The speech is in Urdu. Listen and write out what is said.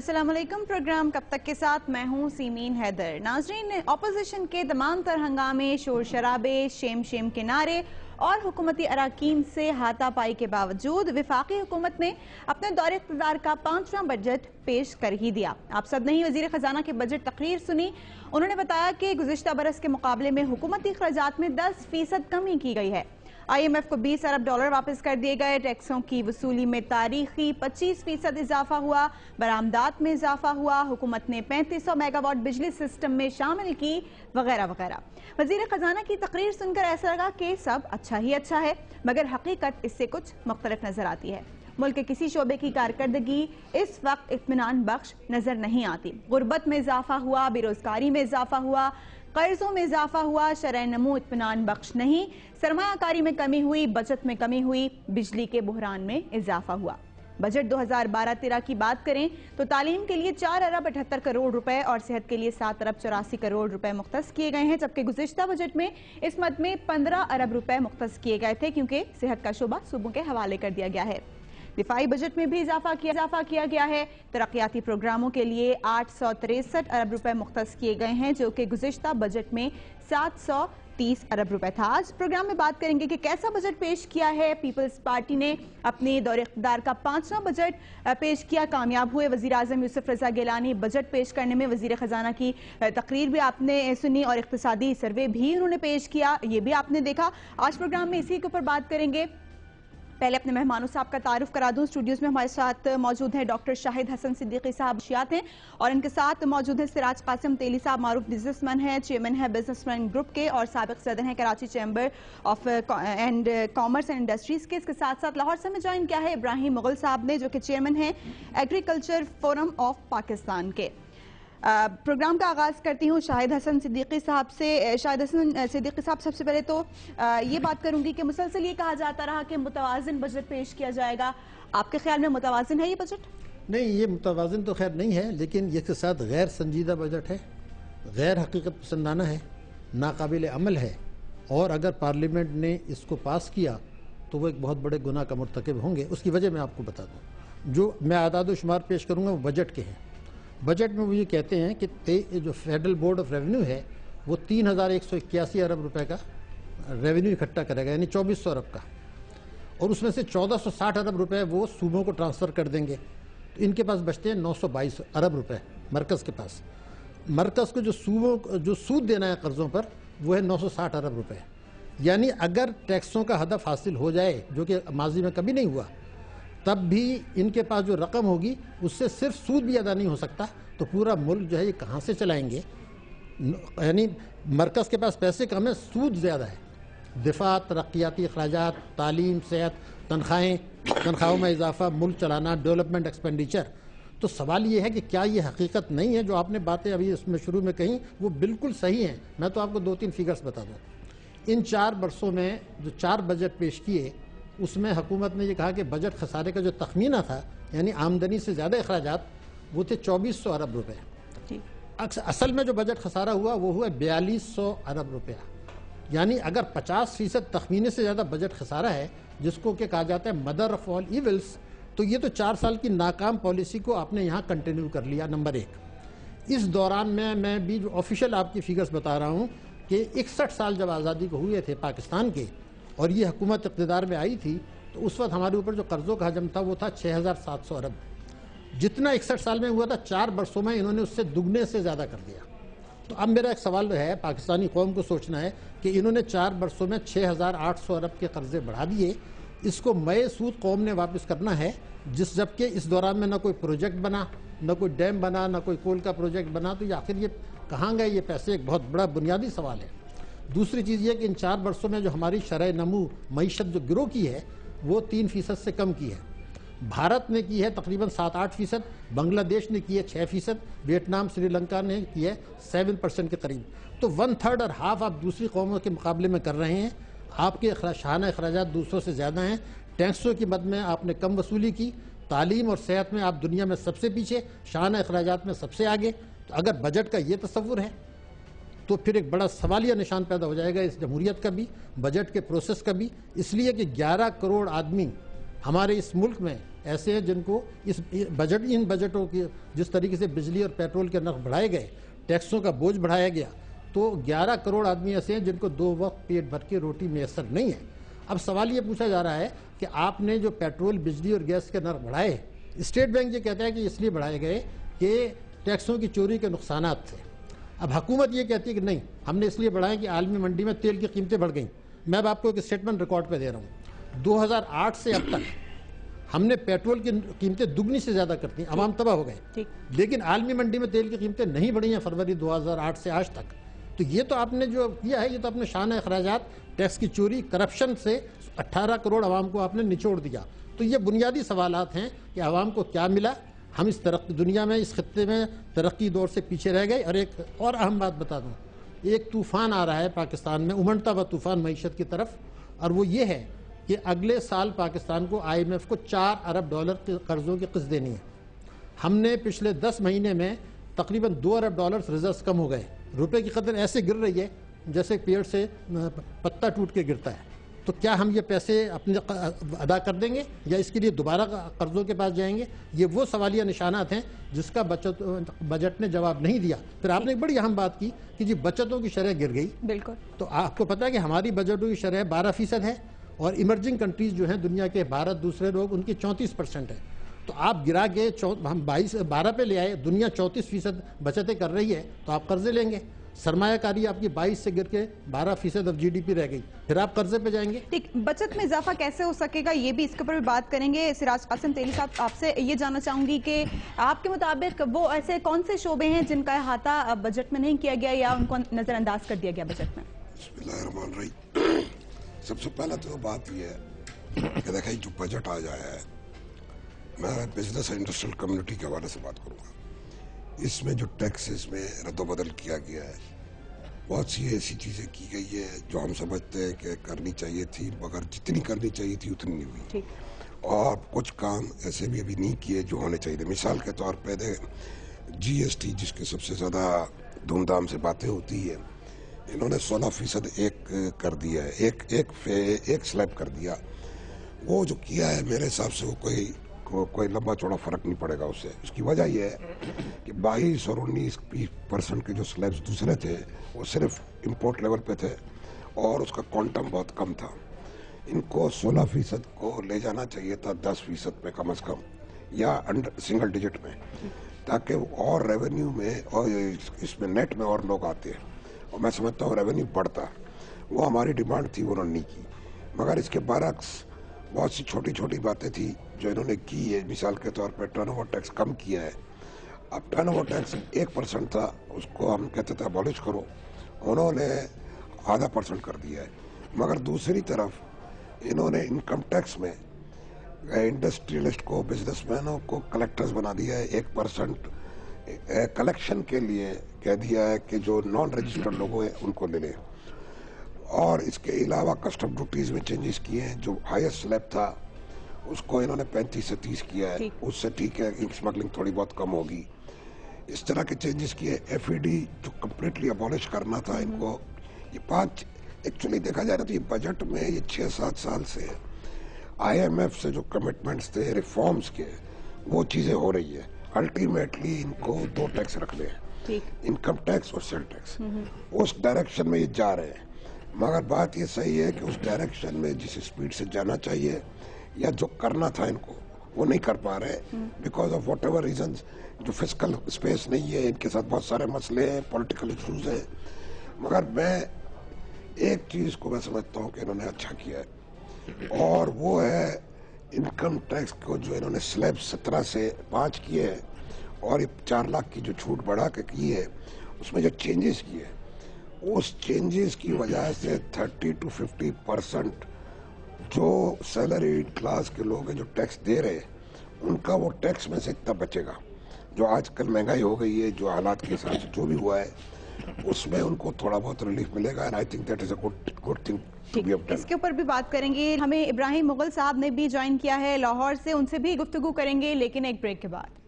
السلام علیکم، پروگرام کب تک کے ساتھ میں ہوں سیمین حیدر۔ ناظرین، اپوزیشن کے تمام تر ہنگامے، شور شرابے، شیم کے نعرے اور حکومتی اراکین سے ہاتھا پائی کے باوجود وفاقی حکومت نے اپنے دور اقتدار کا 5واں بجٹ پیش کر ہی دیا۔ آپ سب نے ہی وزیر خزانہ کی بجٹ تقریر سنی۔ انہوں نے بتایا کہ گزشتہ برس کے مقابلے میں حکومتی اخراجات میں 10% کمی کی گئی ہے۔ IMF کو $20 ارب واپس کر دیے گئے، ٹیکسوں کی وصولی میں تاریخی 25% اضافہ ہوا، برآمدات میں اضافہ ہوا، حکومت نے 3500 میگا واٹ بجلی سسٹم میں شامل کی، وغیرہ وغیرہ۔ وزیر خزانہ کی تقریر سن کر ایسا لگا کہ سب اچھا ہی اچھا ہے، مگر حقیقت اس سے کچھ مختلف نظر آتی ہے۔ ملک کے کسی شعبے کی کارکردگی اس وقت اطمینان بخش نظر نہیں آتی۔ غربت میں اضافہ ہوا، بے روزگاری میں اضافہ ہوا، قرضوں میں اضافہ ہوا، شرح نمو اطمینان بخش نہیں، سرمایہ کاری میں کمی ہوئی، بچت میں کمی ہوئی، بجلی کے بحران میں اضافہ ہوا۔ بجٹ 2012-13 کی بات کریں تو تعلیم کے لیے 4 ارب 78 کروڑ روپے اور صحت کے لیے 7 ارب 84 کروڑ روپے مختص کیے گئے ہیں، جبکہ گزشتہ بجٹ میں اس مد میں 15 ارب روپے مختص کیے گئے تھے کیونکہ صحت کا شعبہ صوبوں کے حوالے کر دیا گیا ہے۔ دفاعی بجٹ میں بھی اضافہ کیا گیا ہے۔ ترقیاتی پروگراموں کے لیے 863 ارب روپے مختص کیے گئے ہیں، جو کہ گزشتہ بجٹ میں 730 ارب روپے تھا۔ آج پروگرام میں بات کریں گے کہ کیسا بجٹ پیش کیا ہے۔ پیپلز پارٹی نے اپنے دور اقتدار کا 5واں بجٹ پیش کیا، کامیاب ہوئے۔ وزیر اعظم یوسف رضا گیلانی بجٹ پیش کرنے میں، وزیر خزانہ کی تقریر بھی آپ نے سنی اور اقتصادی سروے بھی انہوں نے پیش کیا، یہ بھی آپ نے دیکھا۔ آج پروگرام میں اسی کے اوپر بات کریں گے۔ پہلے اپنے مہمانوں صاحب کا تعارف کرا دوں۔ اسٹوڈیوز میں ہمارے ساتھ موجود ہیں ڈاکٹر شاہد حسن صدیقی صاحب منشیات ہیں، اور ان کے ساتھ موجود ہیں سراج قاسم تیلی صاحب، معروف بزنس مین ہیں، چیئرمین ہیں بزنس مین گروپ کے اور سابق صدر ہیں Karachi chamber of commerce and industries کے۔ اس کے ساتھ ساتھ لاہور سے ہمیں جوائن کیا ہے ابراہیم مغل صاحب نے، جو کہ چیئرمین ہیں ایگریکلچر فورم آف پاکستان کے۔ پروگرام کا آغاز کرتی ہوں شاہد حسن صدیقی صاحب سے۔ شاہد حسن صدیقی صاحب، سب سے پہلے تو یہ بات کروں گی کہ مسلسل یہ کہا جاتا رہا کہ متوازن بجٹ پیش کیا جائے گا، آپ کے خیال میں متوازن ہے یہ بجٹ؟ نہیں، یہ متوازن تو خیر نہیں ہے، لیکن اس کے ساتھ غیر سنجیدہ بجٹ ہے، غیر حقیقت پسندانہ ہے، ناقابل عمل ہے، اور اگر پارلیمنٹ نے اس کو پاس کیا تو وہ ایک بہت بڑے گناہ کا مرتکب ہوں گے۔ اس کی وجہ میں آپ کو بتا دوں، جو میں اعداد و شمار پیش کروں گا وہ بجٹ کے ہیں۔ بجٹ میں وہ یہ کہتے ہیں کہ جو فیڈرل بورڈ آف ریونیو ہے وہ 3181 ارب روپے کا ریونیو اکٹھا کرے گا، یعنی 2400 ارب کا، اور اس میں سے 1460 ارب روپے وہ صوبوں کو ٹرانسفر کر دیں گے، تو ان کے پاس بچتے ہیں 922 ارب روپے مرکز کے پاس۔ مرکز کو جو صوبوں جو سود دینا ہے قرضوں پر وہ ہے 960 ارب روپے، یعنی اگر ٹیکسوں کا ہدف حاصل ہو جائے، جو کہ ماضی میں کبھی نہیں ہوا، تب بھی ان کے پاس جو رقم ہوگی اس سے صرف سود بھی ادا نہیں ہو سکتا، تو پورا ملک جو ہے یہ کہاں سے چلائیں گے؟ یعنی مرکز کے پاس پیسے کم ہے، سود زیادہ ہے۔ دفاع، ترقیاتی اخراجات، تعلیم، صحت، تنخواہوں میں اضافہ، ملک چلانا، ڈیولپمنٹ ایکسپینڈیچر۔ تو سوال یہ ہے کہ کیا یہ حقیقت نہیں ہے؟ جو آپ نے باتیں ابھی اس میں شروع میں کہیں وہ بالکل صحیح ہیں۔ میں تو آپ کو 2-3 فگرز بتا دوں۔ ان 4 برسوں میں جو 4 بجٹ پیش کیے، اس میں حکومت نے یہ کہا کہ بجٹ خسارے کا جو تخمینہ تھا، یعنی آمدنی سے زیادہ اخراجات، وہ تھے 2400 ارب روپے۔ اصل میں جو بجٹ خسارہ ہوا وہ ہوا 4200 ارب روپے، یعنی اگر 50% تخمینے سے زیادہ بجٹ خسارہ ہے، جس کو کہ کہا جاتا ہے مدر آف آل ایولز، تو یہ تو 4 سال کی ناکام پالیسی کو آپ نے یہاں کنٹینیو کر لیا۔ نمبر 1، اس دوران میں بھی جو آفیشیل آپ کی فگرز بتا رہا ہوں کہ 61 سال جب آزادی کو ہوئے تھے پاکستان کے اور یہ حکومت اقتدار میں آئی تھی، تو اس وقت ہمارے اوپر جو قرضوں کا حجم تھا وہ تھا 6700 ارب، جتنا 61 سال میں ہوا تھا 4 برسوں میں انہوں نے اس سے دگنے سے زیادہ کر دیا۔ تو اب میرا ایک سوال ہے، پاکستانی قوم کو سوچنا ہے کہ انہوں نے 4 برسوں میں 6800 ارب کے قرضے بڑھا دیے، اس کو مئے سود قوم نے واپس کرنا ہے، جبکہ اس دوران میں نہ کوئی پروجیکٹ بنا، نہ کوئی ڈیم بنا، نہ کوئی کول کا پروجیکٹ بنا، تو یہ آخر یہ کہاں گئے یہ پیسے؟ ایک بہت بڑا بنیادی سوال ہے۔ دوسری چیز یہ کہ ان 4 برسوں میں جو ہماری شرح نمو معیشت جو گرو کی ہے وہ 3% سے کم کی ہے۔ بھارت نے کی ہے تقریباً 7-8%، بنگلہ دیش نے کی ہے 6%، ویتنام، سری لنکا نے کی ہے 7% کے قریب۔ تو 1/3 اور ہاف آپ دوسری قوموں کے مقابلے میں کر رہے ہیں۔ آپ کے شاہانہ اخراجات دوسروں سے زیادہ ہیں، ٹیکسوں کی مد میں آپ نے کم وصولی کی، تعلیم اور صحت میں آپ دنیا میں سب سے پیچھے، شاہانہ اخراجات میں سب سے آگے۔ تو اگر بجٹ کا یہ تصور ہے تو پھر ایک بڑا سوالیہ نشان پیدا ہو جائے گا اس جمہوریت کا بھی، بجٹ کے پروسیس کا بھی، اس لیے کہ 11 کروڑ آدمی ہمارے اس ملک میں ایسے ہیں جن کو ان بجٹوں کی جس طریقے سے بجلی اور پیٹرول کے نرخ بڑھائے گئے، ٹیکسوں کا بوجھ بڑھایا گیا، تو 11 کروڑ آدمی ایسے ہیں جن کو 2 وقت پیٹ بھر کے روٹی میسر نہیں ہے۔ اب سوال یہ پوچھا جا رہا ہے کہ آپ نے جو پیٹرول، بجلی اور گیس کے نرخ بڑھائے، اسٹیٹ بینک یہ کہتا ہے کہ اس لیے بڑھائے گئے کہ ٹیکسوں کی چوری کے نقصانات تھے۔ اب حکومت یہ کہتی ہے کہ نہیں، ہم نے اس لیے بڑھائے کہ عالمی منڈی میں تیل کی قیمتیں بڑھ گئیں۔ میں اب آپ کو ایک اسٹیٹمنٹ ریکارڈ پہ دے رہا ہوں، 2008 سے اب تک ہم نے پیٹرول کی قیمتیں دگنی سے زیادہ کرتی ہیں، عوام تباہ ہو گئے، لیکن عالمی منڈی میں تیل کی قیمتیں نہیں بڑھی ہیں فروری 2008 سے آج تک۔ تو یہ تو آپ نے جو کیا ہے، یہ تو اپنے شانہ اخراجات، ٹیکس کی چوری، کرپشن سے 18 کروڑ عوام کو آپ نے نچوڑ دیا۔ تو یہ بنیادی سوالات ہیں کہ عوام کو کیا ملا، ہم اس دنیا میں، اس خطے میں ترقی دور سے پیچھے رہ گئے۔ اور ایک اور اہم بات بتا دوں، ایک طوفان آ رہا ہے پاکستان میں، امنڈتا ہوا طوفان معیشت کی طرف، اور وہ یہ ہے کہ اگلے سال پاکستان کو IMF کو $4 ارب کے قرضوں کی قسط دینی ہے۔ ہم نے پچھلے 10 مہینے میں تقریباً $2 ارب ریزروز کم ہو گئے۔ روپے کی قدر ایسے گر رہی ہے جیسے پیڑ سے پتا ٹوٹ کے گرتا ہے۔ تو کیا ہم یہ پیسے اپنے ادا کر دیں گے یا اس کے لیے دوبارہ قرضوں کے پاس جائیں گے؟ یہ وہ سوالیہ نشانات ہیں جس کا بجٹ نے جواب نہیں دیا۔ پھر آپ نے ایک بڑی اہم بات کی کہ جی بچتوں کی شرح گر گئی۔ بالکل، تو آپ کو پتا ہے کہ ہماری بجٹوں کی شرح 12% ہے، اور ایمرجنگ کنٹریز جو ہیں دنیا کے، بھارت دوسرے لوگ، ان کی 34% ہے۔ تو آپ گرا کے ہم 12 پہ لے آئے، دنیا 34% بچتیں کر رہی ہے، تو آپ قرضے لیں گے۔ سرمایہ کاری آپ کی 22 سے گر کے 12% آف GDP رہ گئی، پھر آپ قرضے پہ جائیں گے۔ ٹھیک، بچت میں اضافہ کیسے ہو سکے گا، یہ بھی اس کے اوپر بھی بات کریں گے۔ سراج قاسم تیلی صاحب، آپ سے یہ جاننا چاہوں گی کہ آپ کے مطابق وہ ایسے کون سے شعبے ہیں جن کا احاطہ بجٹ میں نہیں کیا گیا یا ان کو نظر انداز کر دیا گیا بجٹ میں؟ بسم اللہ الرحمن الرحیم۔ سب سے پہلا تو بات یہ ہے کہ دیکھیں جو بجٹ آ جایا ہے، میں بزنس انڈسٹریل کمیونٹی کے حوالے سے بات کروں گا۔ اس میں جو ٹیکسز میں رد و بدل کیا گیا ہے، بہت سی ایسی چیزیں کی گئی ہے جو ہم سمجھتے ہیں کہ کرنی چاہیے تھی، مگر جتنی کرنی چاہیے تھی اتنی نہیں ہوئی، اور کچھ کام ایسے بھی ابھی نہیں کیے جو ہونے چاہیے تھے۔ مثال کے طور پہ GST، جس کے سب سے زیادہ دھوم دھام سے باتیں ہوتی ہے، انہوں نے 16% ایک کر دیا ہے، ایک سلیب کر دیا۔ وہ جو کیا ہے میرے حساب سے وہ کوئی لمبا چوڑا فرق نہیں پڑے گا اس سے۔ اس کی وجہ یہ ہے کہ 22 اور 19% کے جو سلیبس دوسرے تھے وہ صرف امپورٹ لیول پہ تھے اور اس کا کوانٹم بہت کم تھا۔ ان کو 16% کو لے جانا چاہیے تھا 10% پہ کم از کم، یا سنگل ڈیجٹ میں، تاکہ اور ریونیو میں اور اس میں نیٹ میں اور لوگ آتے ہیں اور میں سمجھتا ہوں ریونیو بڑھتا۔ وہ ہماری ڈیمانڈ تھی، وہ انہوں نے نہیں کی۔ مگر اس کے برعکس بہت سی چھوٹی چھوٹی باتیں تھیں جو انہوں نے کی ہے۔ مثال کے طور پہ ٹرن اوور ٹیکس کم کیا ہے۔ اب ٹرن اوور ٹیکس 1% تھا، اس کو ہم کہتے تھے ابالش کرو، انہوں نے 0.5% کر دیا ہے۔ مگر دوسری طرف انہوں نے انکم ٹیکس میں انڈسٹریلسٹ کو، بزنس مینوں کو کلیکٹرز بنا دیا ہے۔ 1% کلیکشن کے لیے کہہ دیا ہے کہ جو نان رجسٹرڈ لوگ ہیں ان کو لے لیں۔ اور اس کے علاوہ کسٹم ڈیوٹیز میں چینجز کیے ہیں۔ جو ہائیسٹ سلیب تھا اس کو انہوں نے 35 سے 30 کیا ہے، اس سے ٹھیک ہے اسمگلنگ تھوڑی بہت کم ہوگی۔ اس طرح کے چینجز کیے۔ FED جو کمپلیٹلی ابالش کرنا تھا ان کو، یہ 5 ایکچولی دیکھا جائے نا تو یہ بجٹ میں یہ 6-7 سال سے IMF سے جو کمٹمنٹس تھے ریفارمز کے، وہ چیزیں ہو رہی ہے۔ الٹیمیٹلی ان کو 2 ٹیکس رکھنے ہیں، انکم ٹیکس اور سیل ٹیکس۔ اس ڈائریکشن میں یہ جا رہے ہیں، مگر بات یہ صحیح ہے کہ اس ڈائریکشن میں جس اسپیڈ سے جانا چاہیے یا جو کرنا تھا ان کو وہ نہیں کر پا رہے، because of what ever reasons. جو فسکل اسپیس نہیں ہے، ان کے ساتھ بہت سارے مسئلے ہیں، پولیٹیکل ایشوز ہیں۔ مگر میں ایک چیز کو میں سمجھتا ہوں کہ انہوں نے اچھا کیا ہے، اور وہ ہے انکم ٹیکس کو جو انہوں نے سلیب 17 سے 5 کیے ہیں، اور یہ 4 لاکھ کی جو چھوٹ بڑھا کے کی ہے، اس میں جو چینجز کیے ہیں، اس چینجز کی وجہ سے 30 to 50% جو سیلری کلاس کے لوگ ہیں جو ٹیکس دے رہے ہیں، ان کا وہ ٹیکس میں سے اتنا بچے گا۔ جو آج کل مہنگائی ہو گئی ہے، جو حالات کے حساب سے جو بھی ہوا ہے، اس میں ان کو تھوڑا بہت ریلیف ملے گا، and I think that is a good thing to be obtained۔ اس کے اوپر بھی بات کریں گے۔ ہمیں ابراہیم مغل صاحب نے بھی جوائن کیا ہے لاہور سے، ان سے بھی گفتگو کریں گے لیکن ایک بریک کے بعد۔